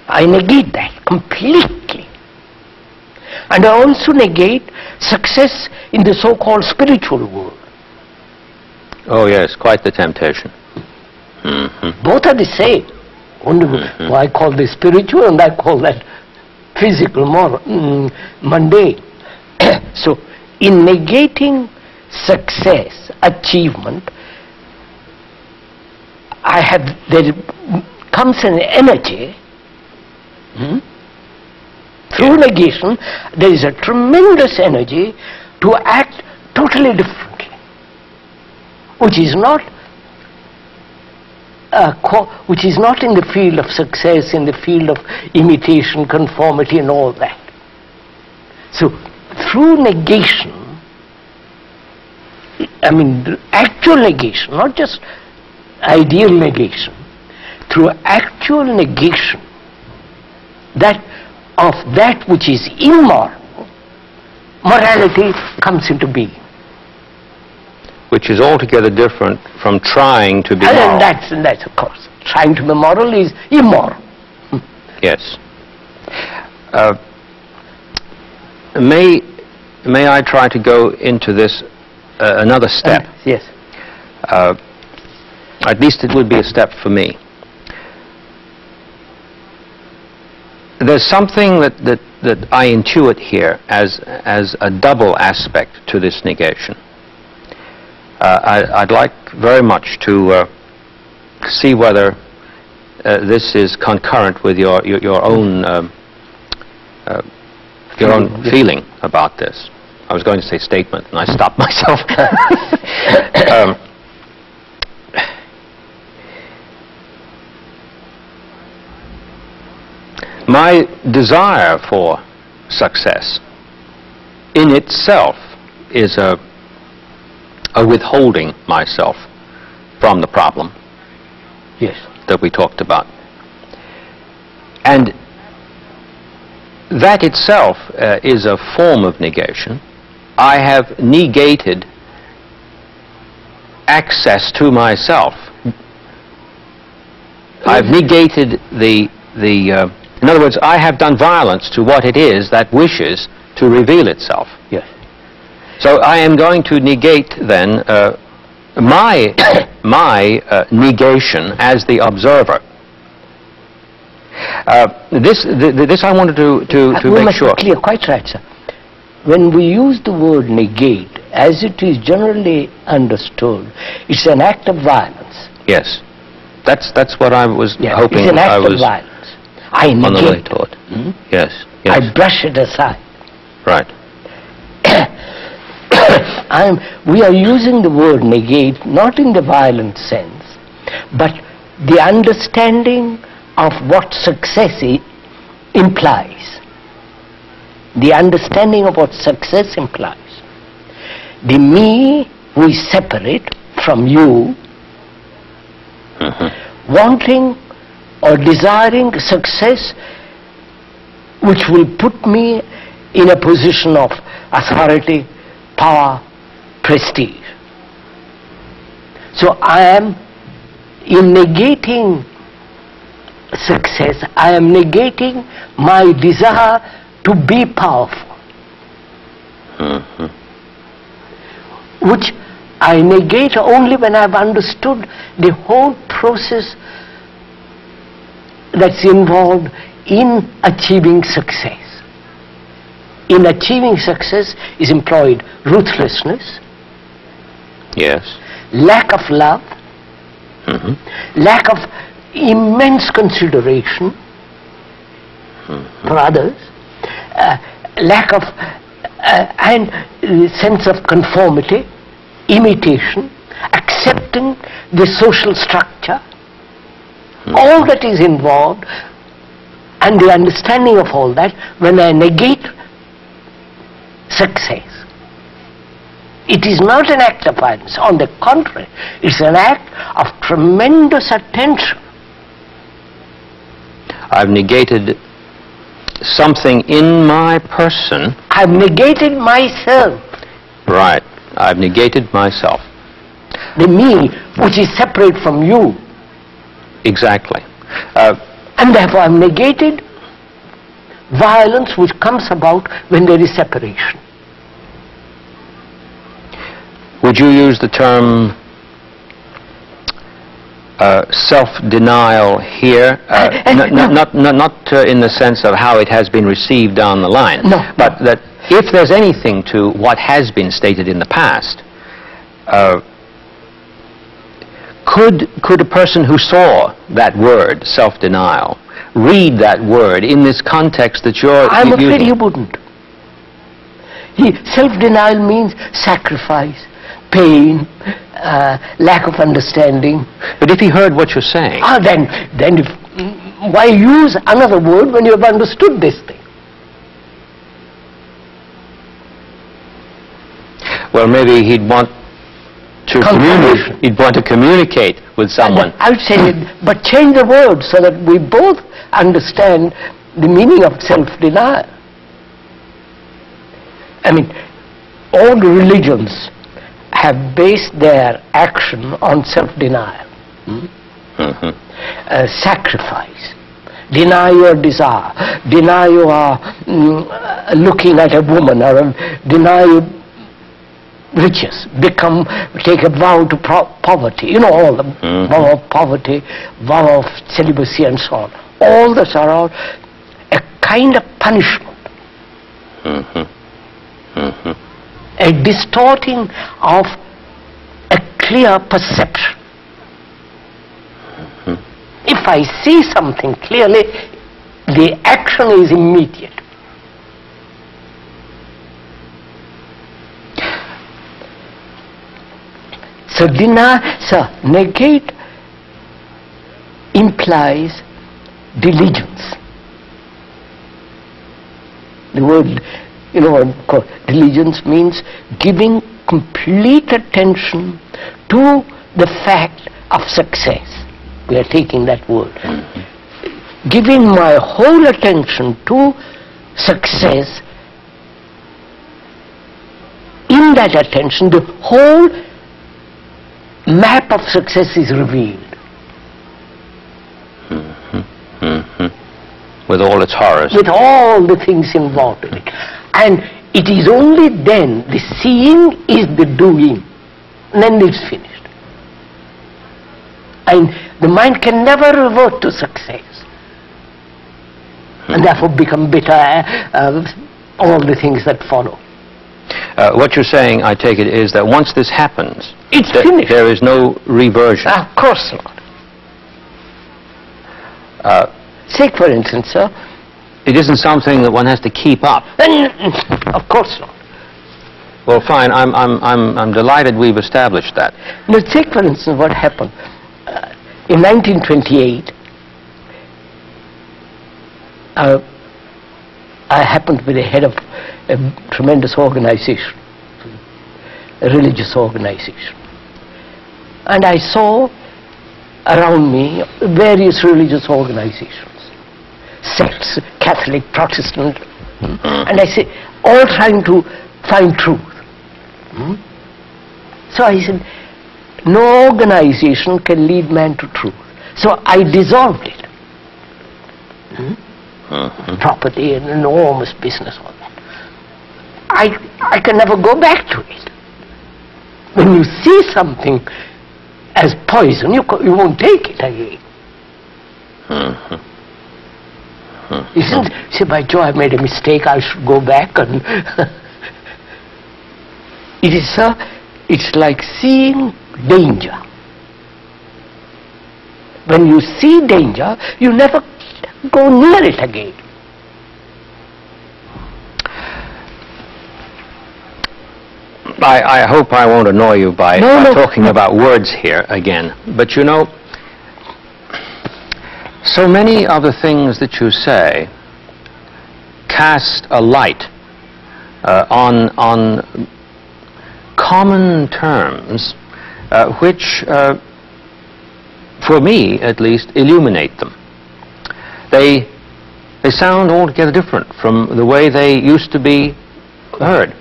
I negate that completely. And I also negate success in the so-called spiritual world. Oh yes, quite the temptation. Both are the same. Only I call this spiritual and I call that physical, mundane. So, in negating success, achievement, there comes an energy. Through negation, there is a tremendous energy to act totally differently, which is not in the field of success, in the field of imitation, conformity and all that. So, through negation, I mean actual negation, not just ideal negation, through actual negation of that which is immoral, morality comes into being. Which is altogether different from trying to be moral. And that's of course. Trying to be moral is immoral. Yes. May I try to go into this another step? Yes. At least it would be a step for me. There's something that I intuit here as a double aspect to this negation. I'd like very much to see whether this is concurrent with your own feeling about this. I was going to say statement, and I stopped myself. My desire for success in itself is a withholding myself from the problem. Yes. That we talked about. And that itself is a form of negation. I have negated access to myself. I've negated in other words, I have done violence to what it is that wishes to reveal itself. Yes. So I am going to negate then my negation as the observer. This I wanted to make sure. Clear, quite right, sir. When we use the word negate, as it is generally understood, it's an act of violence. Yes, that's what I was hoping. It's an act of violence. I negate it. Yes, yes. I brush it aside. Right. We are using the word negate not in the violent sense, but the understanding of what success implies. The understanding of what success implies. The me who is separate from you, wanting or desiring success which will put me in a position of authority, power, prestige. So I am, in negating success, I am negating my desire to be powerful, which I negate only when I have understood the whole process that's involved in achieving success. In achieving success is employed ruthlessness, yes, lack of love, lack of immense consideration for others, lack of and sense of conformity, imitation, accepting the social structure, all that is involved, and the understanding of all that. When I negate success, it is not an act of violence. On the contrary, it's an act of tremendous attention. I've negated something in my person. I've negated myself. Right. I've negated myself. The me which is separate from you. Exactly. And therefore I've negated violence which comes about when there is separation. Would you use the term self-denial here? Not in the sense of how it has been received down the line, no, but that if there's anything to what has been stated in the past, could a person who saw that word, self-denial, read that word in this context that you're I'm using? afraid he wouldn't. Self-denial means sacrifice, pain, lack of understanding. But if he heard what you're saying... Then why use another word when you have understood this thing? Well, maybe he'd want to communicate with someone. I would say, but change the word so that we both understand the meaning of self-denial. I mean, all the religions have based their action on self-denial. Sacrifice. Deny your desire. Deny your looking at a woman, or deny your riches. Take a vow to poverty. You know, all the vow of poverty, vow of celibacy and so on. All those are all a kind of punishment. A distorting of a clear perception. If I see something clearly, the action is immediate. So negate implies diligence. The word, diligence means giving complete attention to the fact of success. We are taking that word. Giving my whole attention to success, in that attention, the whole map of success is revealed. With all its horrors. With all the things involved in it. And it is only then the seeing is the doing. And then it's finished. And the mind can never revert to success. And therefore become bitter, all the things that follow. What you're saying, I take it, is that once this happens, it's finished. There is no reversion. Of course not. Take for instance, sir. It isn't something that one has to keep up. Of course not. Well, fine. I'm delighted we've established that. Now, take for instance what happened in 1928. I happened to be the head of a tremendous organization, a religious organization, and I saw around me various religious organizations, sects, Catholic, Protestant, and I say, all trying to find truth. So I said, no organization can lead man to truth. So I dissolved it. Property, an enormous business, all that. I can never go back to it. When you see something as poison, you won't take it again. You say, by Joe, I made a mistake, I should go back and... It is, sir, it's like seeing danger. When you see danger, you never go near it again. I hope I won't annoy you by talking about words here again, but you know, so many of the things that you say cast a light on common terms which, for me at least, illuminate them. They sound altogether different from the way they used to be heard.